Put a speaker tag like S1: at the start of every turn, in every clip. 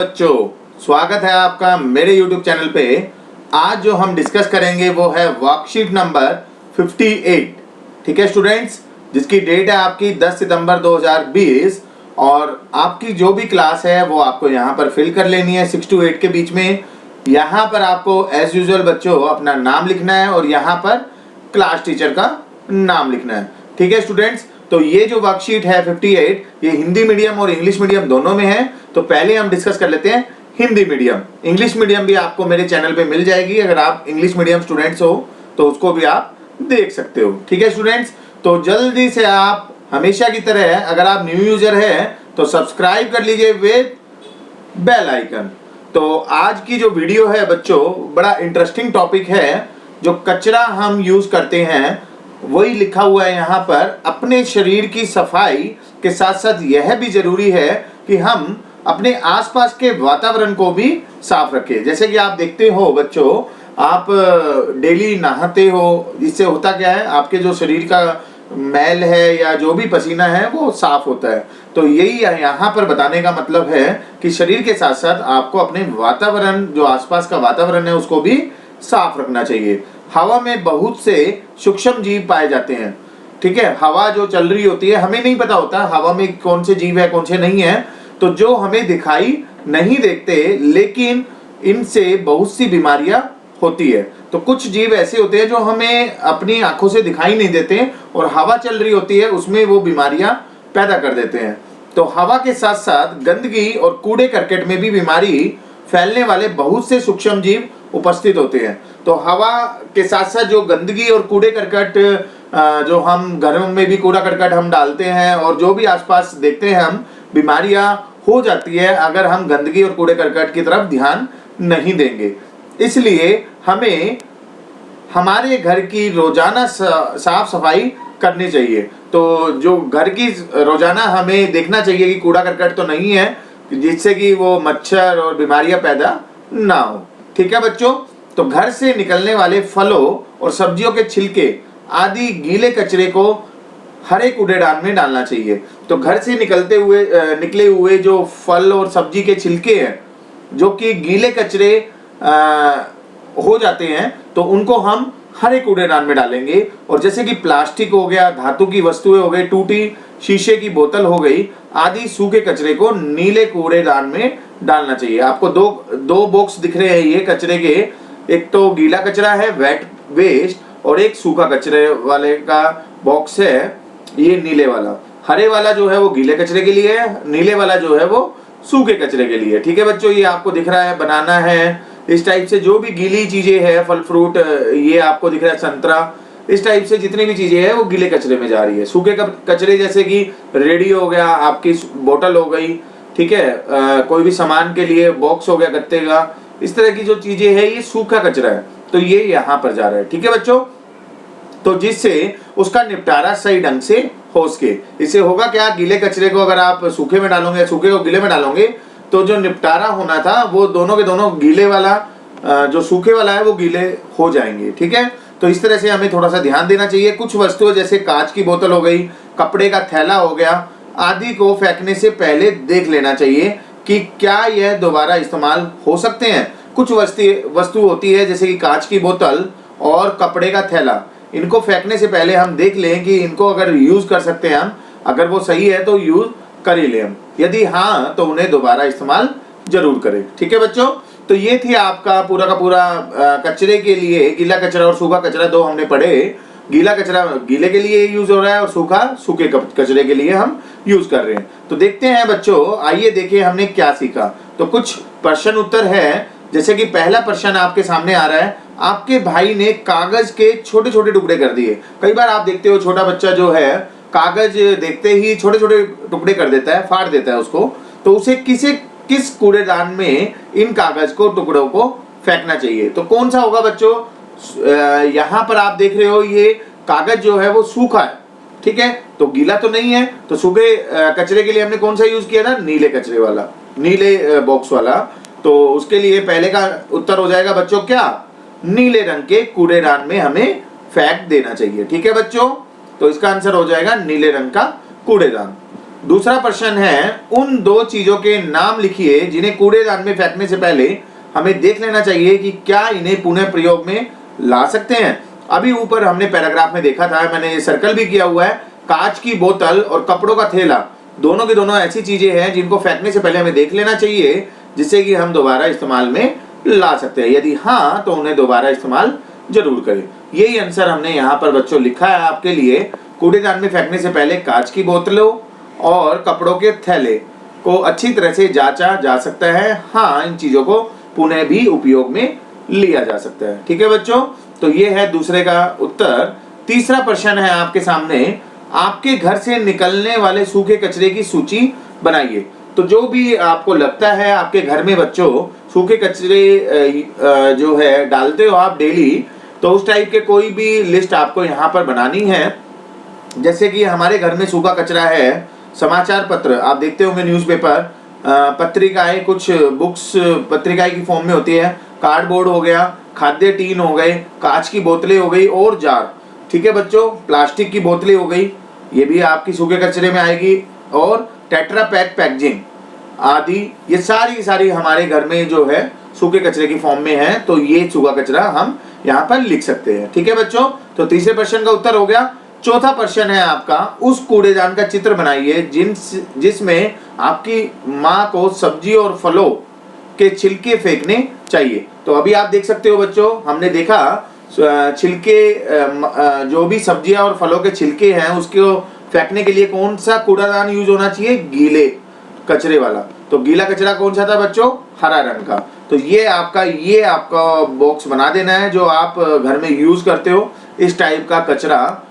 S1: बच्चों, स्वागत है आपका मेरे YouTube चैनल पे। आज जो हम डिस्कस करेंगे वो है वर्कशीट नंबर 58। ठीक है स्टूडेंट्स, जिसकी डेट है आपकी 10 सितंबर 2020 और आपकी जो भी क्लास है वो आपको यहाँ पर फिल कर लेनी है 6 to 8 के बीच में। यहाँ पर आपको एज यूजुअल बच्चों अपना नाम लिखना है और यहाँ पर क्लास टीचर का नाम लिखना है। ठीक है स्टूडेंट्स, तो ये जो वर्कशीट है 58 ये हिंदी मीडियम और इंग्लिश मीडियम दोनों में है। तो पहले हम डिस्कस कर लेते हैं हिंदी मीडियम। इंग्लिश मीडियम भी आपको मेरे चैनल पे मिल जाएगी, अगर आप इंग्लिश मीडियम स्टूडेंट्स हो तो उसको भी आप देख सकते हो। ठीक है स्टूडेंट्स, तो जल्दी से आप हमेशा की तरह अगर आप न्यू यूजर है तो सब्सक्राइब कर लीजिए विद बेल आइकन। तो आज की जो वीडियो है बच्चों बड़ा इंटरेस्टिंग टॉपिक है। जो कचरा हम यूज करते हैं वही लिखा हुआ है यहाँ पर। अपने शरीर की सफाई के साथ साथ यह भी जरूरी है कि हम अपने आसपास के वातावरण को भी साफ रखें। जैसे कि आप देखते हो बच्चों, आप डेली नहाते हो, इससे होता क्या है आपके जो शरीर का मैल है या जो भी पसीना है वो साफ होता है। तो यही यहाँ पर बताने का मतलब है कि शरीर के साथ साथ आपको अपने वातावरण, जो आसपास का वातावरण है उसको भी साफ रखना चाहिए। हवा में बहुत से सूक्ष्म जीव पाए जाते हैं। ठीक है, हवा जो चल रही होती है हमें नहीं पता होता हवा में कौन से जीव है कौन से नहीं है। तो जो हमें दिखाई नहीं देते लेकिन इनसे बहुत सी बीमारियां होती है। तो कुछ जीव ऐसे होते हैं जो हमें अपनी आंखों से दिखाई नहीं देते और हवा चल रही होती है उसमें वो बीमारियां पैदा कर देते हैं। तो हवा के साथ साथ गंदगी और कूड़े करकट में भी बीमारी फैलने वाले बहुत से सूक्ष्म जीव उपस्थित होते हैं। तो हवा के साथ साथ जो गंदगी और कूड़े करकट, जो हम घरों में भी कूड़ा करकट हम डालते हैं और जो भी आसपास देखते हैं हम, बीमारियां हो जाती है अगर हम गंदगी और कूड़े करकट की तरफ ध्यान नहीं देंगे। इसलिए हमें हमारे घर की रोजाना साफ सफाई करनी चाहिए। तो जो घर की रोजाना हमें देखना चाहिए कि कूड़ा करकट तो नहीं है जिससे कि वो मच्छर और बीमारियां पैदा ना हो। ठीक है बच्चों, तो घर से निकलने वाले फलों और सब्जियों के छिलके आदि गीले कचरे को हरे कूड़ेदान में डालना चाहिए। तो घर से निकले हुए जो फल और सब्जी के छिलके हैं जो कि गीले कचरे हो जाते हैं तो उनको हम हरे कूड़ेदान में डालेंगे। और जैसे कि प्लास्टिक हो गया, धातु की वस्तुएं हो गई, टूटी शीशे की बोतल हो गई आदि सूखे कचरे को नीले कूड़ेदान में डालना चाहिए। आपको दो बॉक्स दिख रहे हैं ये कचरे के, एक तो गीला कचरा है वेट वेस्ट और एक सूखा कचरे वाले का बॉक्स है ये नीले वाला। हरे वाला जो है वो गीले कचरे के लिए है, नीले वाला जो है वो सूखे कचरे के लिए। ठीक है बच्चों, ये आपको दिख रहा है बनाना है, इस टाइप से जो भी गीली चीजें है, फल फ्रूट, ये आपको दिख रहा है संतरा, इस टाइप से जितनी भी चीजें हैं वो गीले कचरे में जा रही है। सूखे कचरे जैसे कि रेडियो हो गया, आपकी बोतल हो गई, ठीक है, कोई भी सामान के लिए बॉक्स हो गया गत्ते का, इस तरह की जो चीजें है ये सूखा कचरा है तो ये यहाँ पर जा रहा है। ठीक है बच्चों, तो जिससे उसका निपटारा सही ढंग से हो सके। इससे होगा क्या, गीले कचरे को अगर आप सूखे में डालोगे, सूखे को गीले में डालोगे तो जो निपटारा होना था वो दोनों के दोनों गीले वाला, जो सूखे वाला है वो गीले हो जाएंगे। ठीक है, तो इस तरह से हमें थोड़ा सा ध्यान देना चाहिए। कुछ वस्तुएं जैसे कांच की बोतल हो गई, कपड़े का थैला हो गया आदि को फेंकने से पहले देख लेना चाहिए कि क्या यह दोबारा इस्तेमाल हो सकते हैं। कुछ वस्तु होती है जैसे कि कांच की बोतल और कपड़े का थैला, इनको फेंकने से पहले हम देख लें कि इनको अगर यूज कर सकते हैं हम, अगर वो सही है तो यूज कर ही लें हम, यदि हाँ तो उन्हें दोबारा इस्तेमाल जरूर करें। ठीक है बच्चों, तो ये थी आपका पूरा का पूरा कचरे के लिए गीला कचरा और सूखा कचरा दो हमने पढ़े। गीला कचरा गीले के लिए यूज हो रहा है और सूखा सूखे कचरे के लिए हम यूज कर रहे हैं। तो देखते हैं बच्चों, आइए देखिए हमने क्या सीखा। तो कुछ प्रश्न उत्तर है, जैसे कि पहला प्रश्न आपके सामने आ रहा है, आपके भाई ने कागज के छोटे छोटे टुकड़े कर दिए। कई बार आप देखते हो छोटा बच्चा जो है कागज देखते ही छोटे छोटे टुकड़े कर देता है, फाड़ देता है उसको। तो उसे किस कूड़ेदान में इन कागज को टुकड़ों को फेंकना चाहिए। तो कौन सा होगा बच्चों, यहाँ पर आप देख रहे हो ये कागज जो है वो सूखा है। ठीक है, तो गीला तो नहीं है, तो सूखे कचरे के लिए हमने कौन सा यूज किया था, नीले कचरे वाला, नीले बॉक्स वाला। तो उसके लिए पहले का उत्तर हो जाएगा बच्चों क्या, नीले रंग के कूड़ेदान में हमें फेंक देना चाहिए। ठीक है बच्चों, तो इसका आंसर हो जाएगा नीले रंग का कूड़ेदान। दूसरा प्रश्न है, उन दो चीजों के नाम लिखिए जिन्हें कूड़ेदान में फेंकने से पहले हमें देख लेना चाहिए कि क्या इन्हें पुनः प्रयोग में ला सकते हैं। अभी ऊपर हमने पैराग्राफ में देखा था, मैंने सर्कल भी किया हुआ है, कांच की बोतल और कपड़ों का थैला दोनों के दोनों ऐसी चीजें हैं जिनको फेंकने से पहले हमें देख लेना चाहिए, जिससे कि हम दोबारा इस्तेमाल में ला सकते हैं। यदि हाँ तो उन्हें दोबारा इस्तेमाल जरूर करें। यही आंसर हमने यहाँ पर बच्चों लिखा है आपके लिए। कूड़ेदान में फेंकने से पहले कांच की बोतलों और कपड़ों के थैले को अच्छी तरह से जांचा जा सकता है। हाँ, इन चीजों को पुनः भी उपयोग में लिया जा सकता है। ठीक है बच्चों, तो ये है दूसरे का उत्तर। तीसरा प्रश्न है आपके सामने, आपके घर से निकलने वाले सूखे कचरे की सूची बनाइए। तो जो भी आपको लगता है आपके घर में बच्चों सूखे कचरे जो है डालते हो आप डेली, तो उस टाइप के कोई भी लिस्ट आपको यहाँ पर बनानी है। जैसे कि हमारे घर में सूखा कचरा है, समाचार पत्र आप देखते होंगे, न्यूज़पेपर, पत्रिकाएं, कुछ बुक्स पत्रिकाएं की फॉर्म में होती है, कार्डबोर्ड हो गया, खाद्य टीन हो गए, कांच की बोतलें हो गई और जार। ठीक है बच्चों, प्लास्टिक की बोतलें हो गई, ये भी आपकी सूखे कचरे में आएगी, और टेट्रा पैक पैकेजिंग आदि, ये सारी हमारे घर में जो है सूखे कचरे की फॉर्म में है, तो ये सूखा कचरा हम यहाँ पर लिख सकते हैं। ठीक है बच्चों, तो तीसरे प्रश्न का उत्तर हो गया। चौथा प्रश्न है आपका, उस कूड़ेदान का चित्र बनाइए जिसमें आपकी माँ को सब्जी और फलों के छिलके फेंकने चाहिए। तो अभी आप देख सकते हो बच्चों, हमने देखा छिलके, जो भी सब्जियां और फलों के छिलके हैं उसको फेंकने के लिए कौन सा कूड़ादान यूज होना चाहिए, गीले कचरे वाला। तो गीला कचरा कौन सा था बच्चों, हरा रंग का। तो ये आपका बॉक्स बना देना है जो आप घर में यूज करते हो। इस टाइप का कचरा,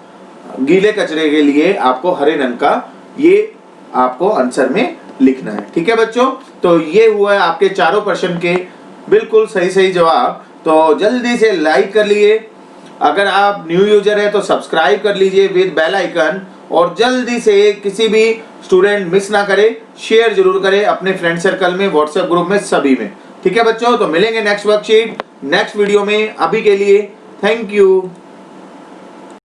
S1: गीले कचरे के लिए आपको हरे रंग का, ये आपको आंसर में लिखना है। ठीक है बच्चों, तो ये हुआ है आपके चारों प्रश्न के बिल्कुल सही जवाब। तो जल्दी से लाइक कर लिए, अगर आप न्यू यूजर है तो सब्सक्राइब कर लीजिए विद बेल आइकन, और जल्दी से किसी भी स्टूडेंट मिस ना करे, शेयर जरूर करें अपने फ्रेंड सर्कल में, व्हाट्सएप ग्रुप में, सभी में। ठीक है बच्चों, तो मिलेंगे नेक्स्ट वर्कशीट नेक्स्ट वीडियो में। अभी के लिए थैंक यू।